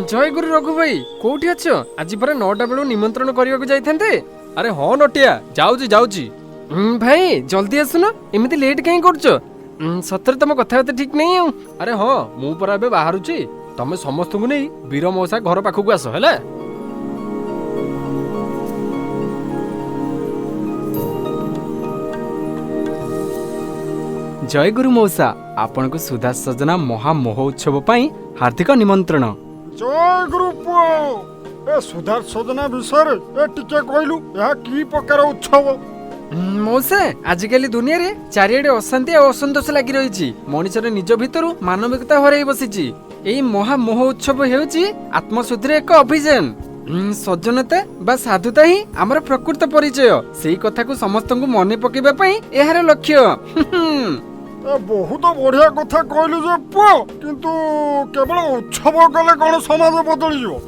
जय गुरु रघु भाई कोठी अच्छ आज पर 9टा बेलू निमंत्रण करने जाइथांते। अरे हाँ नटिया जाऊची जाऊची। भाई जल्दी आसुन एमती लेट कहीं करछ। सତରେ तम कथाबार्ता ठीक नहीं आउ। अरे हाँ मु परा एबे बाहरुची तमे समस्त को नहीं वीर मौसा घर पाखक आस है। जय गुरु मौसा आपण को सुधा सजना महा महोत्सव पाई हार्दिक निमंत्रण। जय गुरु पुओ ए सुधा सजना विषय ए टिके कहलु या की प्रकार उत्सव। मौसा आजिकल दुनिया रे चारिआडे अशांति और असंतोष लगी रही। मनुष्यर निज भितर मानविकता हराई बसी। एई महा महोत्सव हेउची आत्मशुद्धिर एक अभियान। सज्जनता बा साधुता ही आमर प्रकृत परिचय। सेई कथा को समस्त को मने पकेबा पई एहार लक्ष्य। ए बहुत बढ़िया कथा कहलु जे पुओ, किंतु केवल उत्सव कले कोन समाज बदली जो।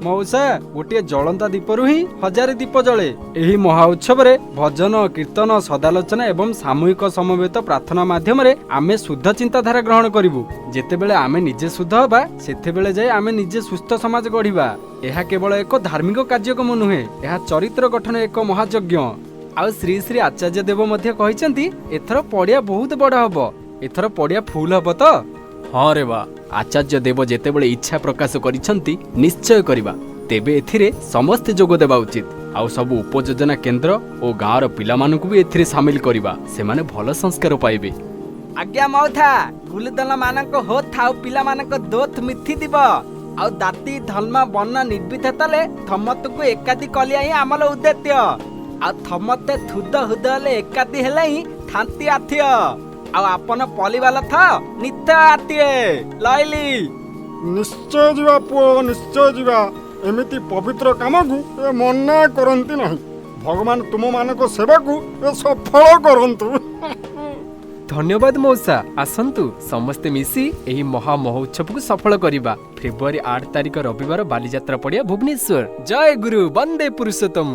मौसा गोटे जलंता दीपरु ही हजार दीप जले। एही महा उत्सव रे भजन कीर्तन सदालोचना एवं सामूहिक समवेत प्रार्थना माध्यम रे आमे शुद्ध चिंताधारा ग्रहण करिवु। जेतेबेले आमे निजे शुद्ध होबा सेतेबेले जाय आमे निजे सुस्थ समाज गढ़िबा। एहा केवल एक धार्मिक कार्यक्रम नुहे, एहा चरित्र गठन एक महायज्ञ। आ श्री श्री आचार्य देव मध्य कहिसंती एथर पड़िया बहुत बड़ हबो। एथर पड़िया फुल हबो तो। हाँ रे बा आचार्य देव जेतेबेले इच्छा प्रकाश करिसंती निश्चय करिबा। तेबे एथिरे समस्त जोग देबा उचित। आउ सब उपयोजना केंद्र और गाँवर पिला मानकु भी एथिरे शामिल करिबा। सेमाने भल संस्कार पाइबे। आज्ञा मौथा गुलदल मानक हो थाउ पिला मानक दोथ मिथि दिब। आउ दाती धर्म बन्न निर्विधतले थमतକୁ एकादी कलिया ही आमल उद्देश्य। आ थमते थुद हुदले एकादी हेले ही थांती आथिय। आ आपन परिवार था नित्य आतिए लइली। निश्चय जीवा पुओ निश्चय जीवा। एमिति पवित्र काम को ए मना करंती नहीं। भगवान तुम मानक सेवा को ए सफल करंतु। धन्यवाद मौसा। आसंतु समस्ते मिसी एही महा महोत्सव को सफल करिबा। फेब्रुआरी 8 तारिख रविवार बालीजात्रा पड़िया भुवनेश्वर। जय गुरु वंदे पुरुषोत्तम।